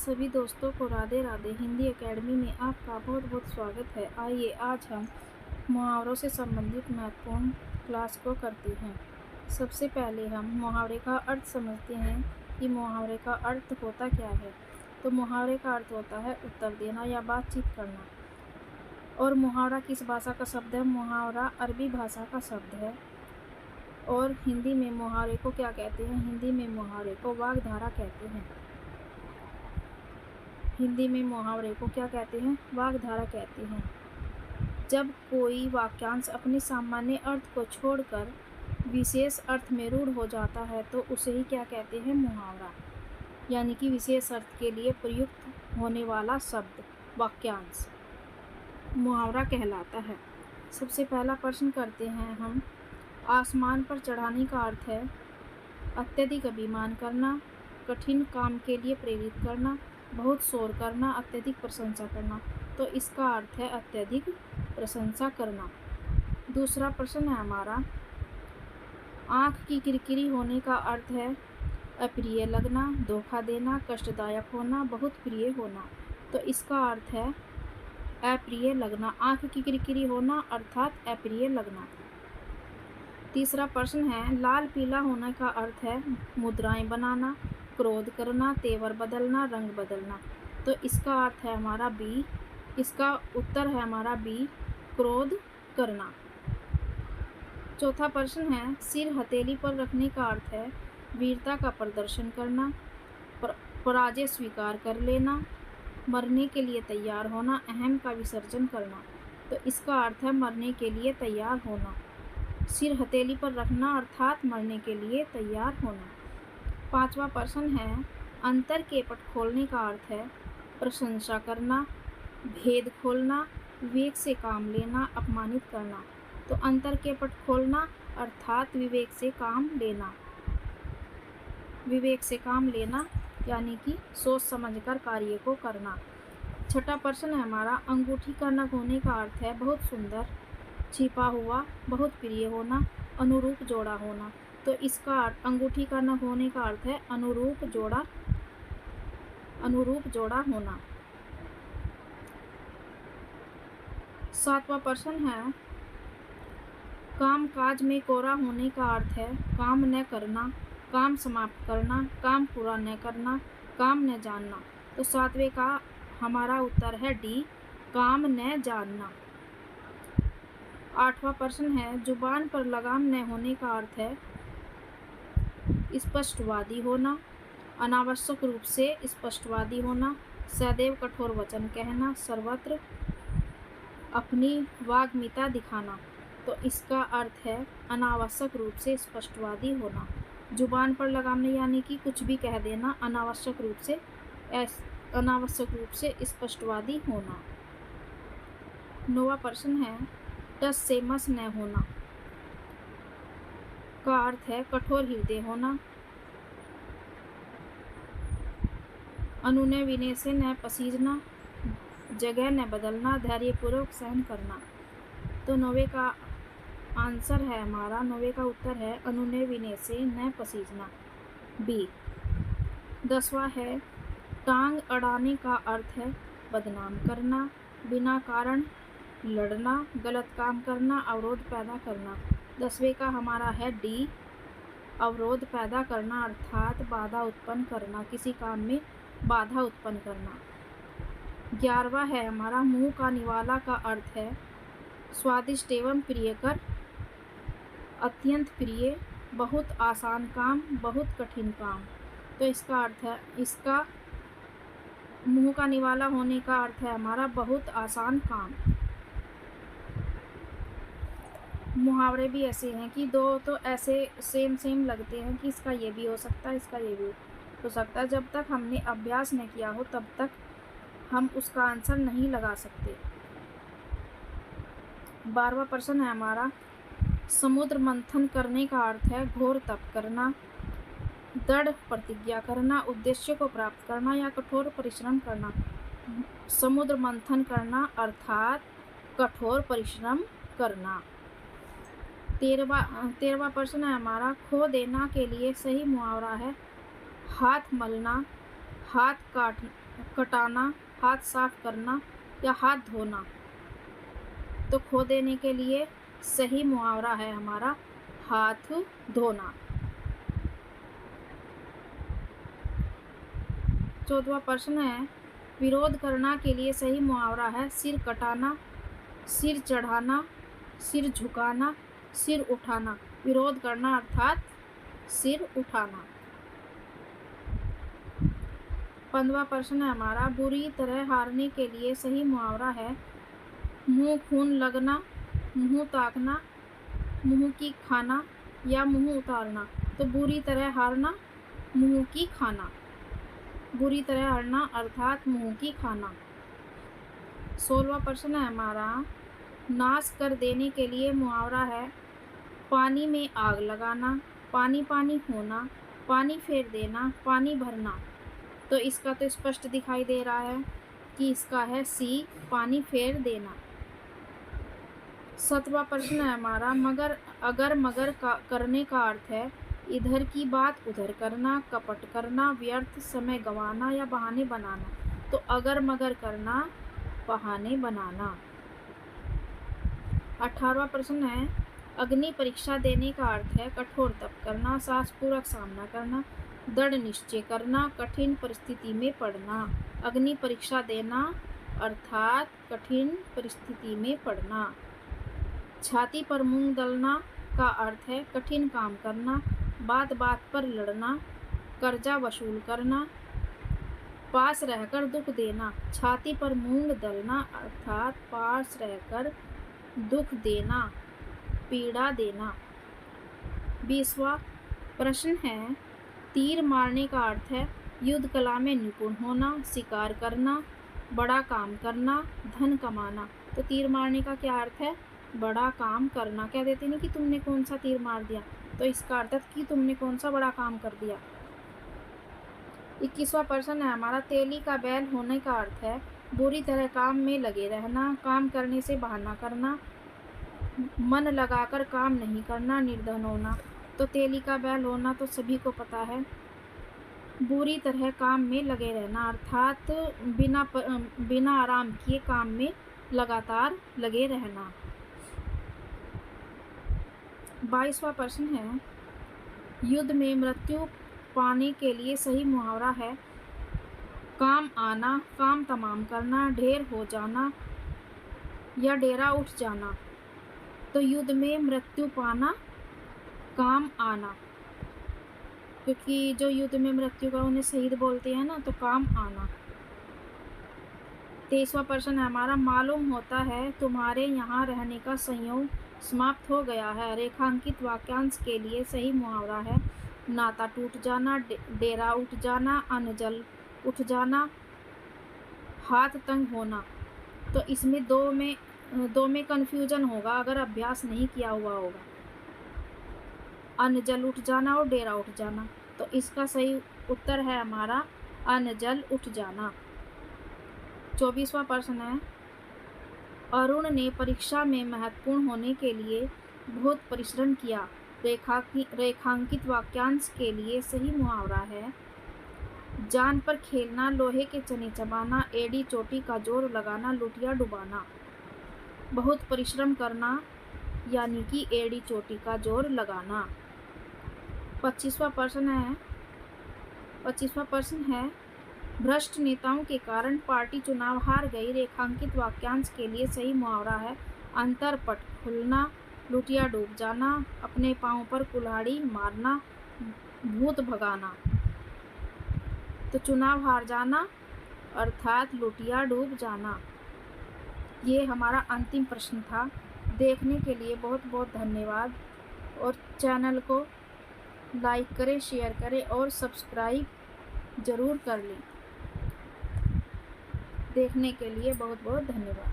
सभी दोस्तों को राधे राधे। हिंदी एकेडमी में आपका बहुत बहुत स्वागत है। आइए आज हम मुहावरों से संबंधित महत्वपूर्ण क्लास को करते हैं। सबसे पहले हम मुहावरे का अर्थ समझते हैं कि मुहावरे का अर्थ होता क्या है। तो मुहावरे का अर्थ होता है उत्तर देना या बातचीत करना। और मुहावरा किस भाषा का शब्द है? मुहावरा अरबी भाषा का शब्द है। और हिंदी में मुहावरे को क्या कहते हैं? हिंदी में मुहावरे को वाग्धारा कहते हैं। हिंदी में मुहावरे को क्या कहते हैं? वाग्धारा कहते हैं। जब कोई वाक्यांश अपने सामान्य अर्थ को छोड़कर विशेष अर्थ में रूढ़ हो जाता है तो उसे ही क्या कहते हैं? मुहावरा। यानी कि विशेष अर्थ के लिए प्रयुक्त होने वाला शब्द वाक्यांश मुहावरा कहलाता है। सबसे पहला प्रश्न करते हैं हम। आसमान पर चढ़ाने का अर्थ है अत्यधिक अभिमान करना, कठिन काम के लिए प्रेरित करना, बहुत शोर करना, अत्यधिक प्रशंसा करना। तो इसका अर्थ है अत्यधिक प्रशंसा करना। दूसरा प्रश्न है हमारा। आँख की किरकिरी होने का अर्थ है अप्रिय लगना, धोखा देना, कष्टदायक होना, बहुत प्रिय होना। तो इसका अर्थ है अप्रिय लगना। आँख की किरकिरी होना अर्थात अप्रिय लगना। तीसरा प्रश्न है। लाल पीला होने का अर्थ है मुद्राएं बनाना, क्रोध करना, तेवर बदलना, रंग बदलना। तो इसका अर्थ है हमारा बी। इसका उत्तर है हमारा बी, क्रोध करना। चौथा प्रश्न है। सिर हथेली पर रखने का अर्थ है वीरता का प्रदर्शन करना, पराजय स्वीकार कर लेना, मरने के लिए तैयार होना, अहम का विसर्जन करना। तो इसका अर्थ है मरने के लिए तैयार होना। सिर हथेली पर रखना अर्थात मरने के लिए तैयार होना। पांचवा प्रश्न है। अंतर के पट खोलने का अर्थ है प्रशंसा करना, भेद खोलना, विवेक से काम लेना, अपमानित करना। तो अंतर के पट खोलना अर्थात विवेक से काम लेना। विवेक से काम लेना यानी कि सोच समझकर कार्य को करना। छठा प्रश्न है हमारा। अंगूठी का नग होने का अर्थ है बहुत सुंदर, छिपा हुआ, बहुत प्रिय होना, अनुरूप जोड़ा होना। तो इसका अंगूठी का नग होने का अर्थ है अनुरूप जोड़ा होना। सातवां प्रश्न है। काम काज में कोरा होने का अर्थ है काम न करना, काम समाप्त करना, काम पूरा न करना, काम न जानना। तो सातवें का हमारा उत्तर है डी, काम न जानना। आठवां प्रश्न है। जुबान पर लगाम न होने का अर्थ है स्पष्टवादी होना, अनावश्यक रूप से स्पष्टवादी होना, सदैव कठोर वचन कहना, सर्वत्र अपनी वाग्मिता दिखाना। तो इसका अर्थ है अनावश्यक रूप से स्पष्टवादी होना। जुबान पर लगाम नहीं यानी कि कुछ भी कह देना, अनावश्यक रूप से स्पष्टवादी होना। नौवां प्रश्न है। टस से मस न होना का अर्थ है कठोर हृदय होना, अनुनय विनय से न पसीजना, जगह न बदलना, धैर्यपूर्वक सहन करना। तो नौवे का आंसर है हमारा, नौवे का उत्तर है अनुनय विनय से न पसीजना, बी। 10वां है। टांग अड़ाने का अर्थ है बदनाम करना, बिना कारण लड़ना, गलत काम करना, अवरोध पैदा करना। 10वें का हमारा है डी, अवरोध पैदा करना अर्थात बाधा उत्पन्न करना, किसी काम में बाधा उत्पन्न करना। 11वां है हमारा। मुंह का निवाला का अर्थ है स्वादिष्ट एवं प्रियकर, अत्यंत प्रिय, बहुत आसान काम, बहुत कठिन काम। तो इसका अर्थ है, इसका मुंह का निवाला होने का अर्थ है हमारा बहुत आसान काम। मुहावरे भी ऐसे हैं कि दो तो ऐसे सेम लगते हैं कि इसका ये भी हो सकता है, इसका ये भी हो सकता है। जब तक हमने अभ्यास न किया हो तब तक हम उसका आंसर नहीं लगा सकते। 12वां प्रश्न है हमारा। समुद्र मंथन करने का अर्थ है घोर तप करना, दृढ़ प्रतिज्ञा करना, उद्देश्य को प्राप्त करना या कठोर परिश्रम करना। समुद्र मंथन करना अर्थात कठोर परिश्रम करना। 13वां प्रश्न है हमारा। खो देना के लिए सही मुहावरा है हाथ मलना, हाथ कटाना, हाथ साफ करना या हाथ धोना। तो खो देने के लिए सही मुहावरा है हमारा हाथ धोना। 14वां प्रश्न है, विरोध करना के लिए सही मुहावरा है सिर कटाना, सिर चढ़ाना, सिर झुकाना, सिर उठाना। विरोध करना अर्थात सिर उठाना। 15वां प्रश्न है हमारा, बुरी तरह हारने के लिए सही मुहावरा है मुंह खून लगना, मुंह ताकना, मुंह की खाना या मुंह उतारना। तो बुरी तरह हारना, मुंह की खाना। बुरी तरह हारना अर्थात मुंह की खाना। 16वां प्रश्न है हमारा, नाश कर देने के लिए मुहावरा है पानी में आग लगाना, पानी पानी होना, पानी फेर देना, पानी भरना। तो इसका तो स्पष्ट दिखाई दे रहा है कि इसका है सी, पानी फेर देना। 17वां प्रश्न है हमारा, मगर करने का अर्थ है इधर की बात उधर करना, कपट करना, व्यर्थ समय गंवाना या बहाने बनाना। तो अगर मगर करना, बहाने बनाना। 18वां प्रश्न है, अग्नि परीक्षा देने का अर्थ है कठोर तप करना, साहसपूर्वक सामना करना, दृढ़ निश्चय करना, कठिन परिस्थिति में पड़ना। अग्नि परीक्षा देना अर्थात कठिन परिस्थिति में पड़ना। छाती पर मूंग दलना का अर्थ है कठिन काम करना, बात बात पर लड़ना, कर्जा वसूल करना, पास रहकर दुख देना। छाती पर मूंग दलना अर्थात पास रहकर दुख देना, पीड़ा देना। 20वां प्रश्न है, तीर मारने का अर्थ है युद्ध कला में निपुण होना, शिकार करना, बड़ा काम करना, धन कमाना। तो तीर मारने का क्या अर्थ है? बड़ा काम करना। कह देते नहीं कि तुमने कौन सा तीर मार दिया, तो इसका अर्थ है कि तुमने कौन सा बड़ा काम कर दिया। 21वां प्रश्न है हमारा, तेली का बैल होने का अर्थ है बुरी तरह काम में लगे रहना, काम करने से बहाना करना, मन लगाकर काम नहीं करना, निर्धन होना। तो तेली का बैल होना तो सभी को पता है, बुरी तरह काम में लगे रहना अर्थात बिना आराम किए काम में लगातार लगे रहना। 22वां प्रश्न है, युद्ध में मृत्यु पाने के लिए सही मुहावरा है काम आना, काम तमाम करना, ढेर हो जाना या डेरा उठ जाना। तो युद्ध में मृत्यु पाना, काम आना, क्योंकि जो युद्ध में मृत्यु का उन्हें शहीद बोलते हैं ना, तो काम आना। 23वां प्रश्न है हमारा, मालूम होता है तुम्हारे यहाँ रहने का संयोग समाप्त हो गया है। रेखांकित वाक्यांश के लिए सही मुहावरा है नाता टूट जाना, डेरा उठ जाना, अन्न जल उठ जाना, हाथ तंग होना। तो इसमें दो में कन्फ्यूजन होगा अगर अभ्यास नहीं किया हुआ होगा। अन्न जल उठ जाना और डेरा उठ जाना। तो इसका सही उत्तर है हमारा अन्न जल उठ जाना। 24वां प्रश्न है, अरुण ने परीक्षा में महत्वपूर्ण होने के लिए बहुत परिश्रम किया। रेखांकित वाक्यांश के लिए सही मुहावरा है जान पर खेलना, लोहे के चने चबाना, एड़ी चोटी का जोर लगाना, लुटिया डुबाना। बहुत परिश्रम करना यानी कि एड़ी चोटी का जोर लगाना। 25वां प्रश्न है, भ्रष्ट नेताओं के कारण पार्टी चुनाव हार गई। रेखांकित वाक्यांश के लिए सही मुहावरा है अंतरपट खुलना, लुटिया डूब जाना, अपने पांव पर कुल्हाड़ी मारना, भूत भगाना। तो चुनाव हार जाना अर्थात लुटिया डूब जाना। ये हमारा अंतिम प्रश्न था। देखने के लिए बहुत बहुत धन्यवाद और चैनल को लाइक करें, शेयर करें और सब्सक्राइब ज़रूर कर लें। देखने के लिए बहुत बहुत धन्यवाद।